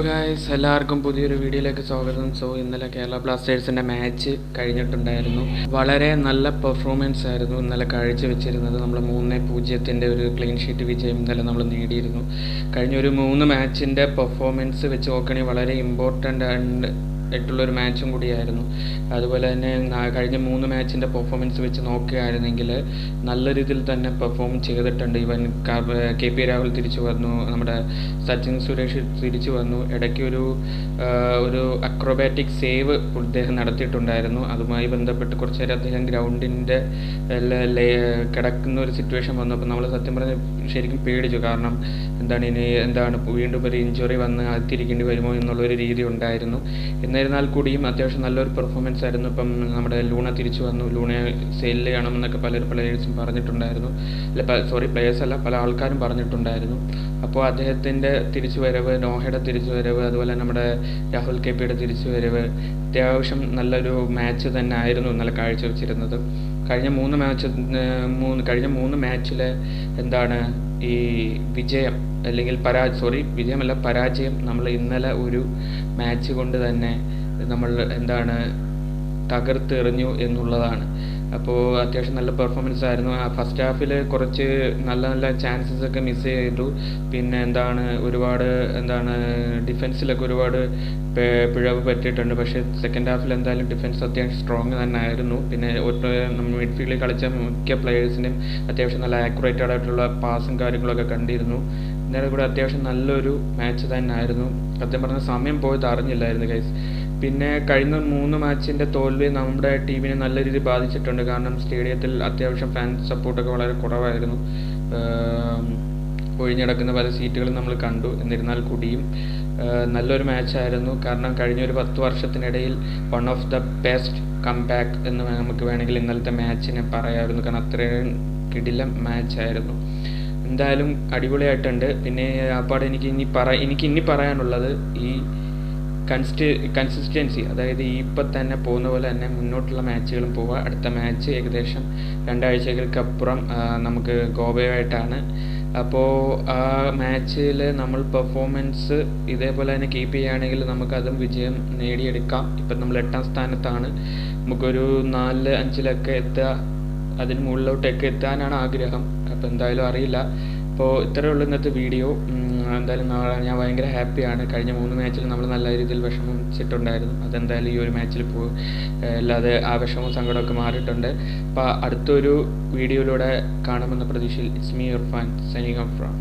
Guys, എല്ലാവർക്കും പുതിയൊരു വീഡിയോയിലേക്ക് സ്വാഗതം. ഇന്നലെ കേരള ബ്ലാസ്റ്റേഴ്സിൻ്റെ മാച്ച് കഴിഞ്ഞിട്ടുണ്ടായിരുന്നു. വളരെ നല്ല പെർഫോമൻസ് ആയിരുന്നു ഇന്നലെ കാഴ്ചവെച്ചിരുന്നത്. നമ്മൾ 3-0 ഒരു ക്ലീൻ ഷീറ്റ് വിജയം ഇന്നലെ നമ്മൾ നേടിയിരുന്നു. കഴിഞ്ഞ ഒരു 3 മാച്ചിൻ്റെ പെർഫോമൻസ് വെച്ച് നോക്കുകയാണെങ്കിൽ വളരെ ഇമ്പോർട്ടൻ്റ് ആയിട്ടുള്ളൊരു മാച്ചും കൂടിയായിരുന്നു. അതുപോലെ തന്നെ കഴിഞ്ഞ 3 മാച്ചിൻ്റെ പെർഫോമൻസ് വെച്ച് നോക്കുകയായിരുന്നെങ്കിൽ നല്ല രീതിയിൽ തന്നെ പെർഫോം ചെയ്തിട്ടുണ്ട്. ഇവൻ KP രാഹുൽ തിരിച്ചു വന്നു, നമ്മുടെ സച്ചിൻ സുരേഷ് തിരിച്ചു വന്നു. ഇടയ്ക്ക് ഒരു അക്രോബാറ്റിക് സേവ് അദ്ദേഹം നടത്തിയിട്ടുണ്ടായിരുന്നു. അതുമായി ബന്ധപ്പെട്ട് കുറച്ച് നേരം അദ്ദേഹം ഗ്രൗണ്ടിൻ്റെ കിടക്കുന്ന ഒരു സിറ്റുവേഷൻ വന്നു. അപ്പോൾ നമ്മൾ സത്യം പറഞ്ഞ് ശരിക്കും പേടിച്ചു. കാരണം എന്താണ് വീണ്ടും ഒരു ഇഞ്ചുറി വന്ന് അകത്തിരിക്കേണ്ടി വരുമോ എന്നുള്ളൊരു രീതി ഉണ്ടായിരുന്നു. എന്നിരുന്നാൽ കൂടിയും അത്യാവശ്യം നല്ലൊരു പെർഫോമൻസ് ആയിരുന്നു. ഇപ്പം നമ്മുടെ ലൂണ തിരിച്ചു വന്നു. ലൂണയെ സെയിൽ ചെയ്യണമെന്നൊക്കെ പല പ്ലേയേഴ്സും പറഞ്ഞിട്ടുണ്ടായിരുന്നു. പ്ലേയേഴ്സ് അല്ല, പല ആൾക്കാരും പറഞ്ഞിട്ടുണ്ടായിരുന്നു. അപ്പോൾ അദ്ദേഹത്തിൻ്റെ തിരിച്ചു വരവ്, നോഹയുടെ തിരിച്ചു വരവ്, അതുപോലെ നമ്മുടെ രാഹുൽ KPയുടെ തിരിച്ചു വരവ് അത്യാവശ്യം നല്ലൊരു മാച്ച് തന്നെ ആയിരുന്നു ഇന്നലെ കാഴ്ചവെച്ചിരുന്നത്. കഴിഞ്ഞ 3 മാച്ചിലെ ഈ വിജയം അല്ലെങ്കിൽ പരാജയം നമ്മൾ ഇന്നലെ ഒരു മാച്ച് കൊണ്ട് തന്നെ നമ്മൾ തകർത്തെറിഞ്ഞു എന്നുള്ളതാണ്. അപ്പോൾ അത്യാവശ്യം നല്ല പെർഫോമൻസ് ആയിരുന്നു. ഫസ്റ്റ് ഹാഫിൽ കുറച്ച് നല്ല ചാൻസസ് ഒക്കെ മിസ് ചെയ്തു. പിന്നെ ഒരുപാട് ഡിഫൻസിലൊക്കെ ഒരുപാട് പിഴവ് പറ്റിയിട്ടുണ്ട്. പക്ഷേ സെക്കൻഡ് ഹാഫിൽ എന്തായാലും ഡിഫൻസ് അത്യാവശ്യം സ്ട്രോങ് തന്നെ ആയിരുന്നു. പിന്നെ മിഡ്ഫീൽഡിൽ കളിച്ച മിക്ക പ്ലേയേഴ്സിൻ്റെയും അത്യാവശ്യം നല്ല ആക്യുറേറ്റഡ് ആയിട്ടുള്ള പാസും കാര്യങ്ങളൊക്കെ കണ്ടിരുന്നു. ഇന്നലെ കൂടെ അത്യാവശ്യം നല്ലൊരു മാച്ച് തന്നെ ആയിരുന്നു. സത്യം പറഞ്ഞ സമയം പോയത് അറിഞ്ഞില്ലായിരുന്നു ഗൈസ്. പിന്നെ കഴിഞ്ഞ 3 മാച്ചിൻ്റെ തോൽവി നമ്മുടെ ടീമിനെ നല്ല രീതിയിൽ ബാധിച്ചിട്ടുണ്ട്. കാരണം സ്റ്റേഡിയത്തിൽ അത്യാവശ്യം ഫാൻ സപ്പോർട്ടൊക്കെ വളരെ കുറവായിരുന്നു. ഒഴിഞ്ഞിടക്കുന്ന പല സീറ്റുകളും നമ്മൾ കണ്ടു. എന്നിരുന്നാൽ കൂടിയും നല്ലൊരു മാച്ചായിരുന്നു. കാരണം കഴിഞ്ഞ ഒരു 10 വർഷത്തിനിടയിൽ one of the best comeback എന്ന് നമുക്ക് വേണമെങ്കിൽ ഇന്നലത്തെ മാച്ചിനെ പറയാമായിരുന്നു. കാരണം അത്രയും കിടിലം മാച്ചായിരുന്നു. എന്തായാലും അടിപൊളിയായിട്ടുണ്ട്. പിന്നെ അപ്പാടെ എനിക്ക് ഇനി പറയാനുള്ളത് ഈ കൺസിസ്റ്റൻസി, അതായത് ഇപ്പം തന്നെ പോകുന്ന പോലെ തന്നെ മുന്നോട്ടുള്ള മാച്ചുകളും പോവുക. അടുത്ത മാച്ച് ഏകദേശം 2 ആഴ്ചകൾക്കപ്പുറം നമുക്ക് ഗോവയുമായിട്ടാണ്. അപ്പോൾ ആ മാച്ചിൽ നമ്മൾ പെർഫോമൻസ് ഇതേപോലെ തന്നെ കീപ്പ് ചെയ്യുകയാണെങ്കിൽ നമുക്കതും വിജയം നേടിയെടുക്കാം. ഇപ്പം നമ്മൾ 8ാം സ്ഥാനത്താണ്. നമുക്കൊരു 4-5 എത്തുക, അതിന് മുകളിലോട്ടൊക്കെ എത്താനാണ് ആഗ്രഹം. അപ്പോൾ എന്തായാലും അറിയില്ല. അപ്പോൾ ഇത്രയേ ഉള്ളൂ ഇന്നത്തെ വീഡിയോ. എന്തായാലും ഞാൻ ഭയങ്കര ഹാപ്പിയാണ്. കഴിഞ്ഞ 3 മാച്ചിൽ നമ്മൾ നല്ല രീതിയിൽ വിഷമിച്ചിട്ടുണ്ടായിരുന്നു. അതെന്തായാലും ഈ ഒരു മാച്ചിൽ അല്ലാതെ ആ വിഷമവും സങ്കടമൊക്കെ മാറിയിട്ടുണ്ട്. അപ്പോൾ അടുത്തൊരു വീഡിയോയിലൂടെ കാണുമെന്ന പ്രതീക്ഷയിൽ it's me Irfan signing off from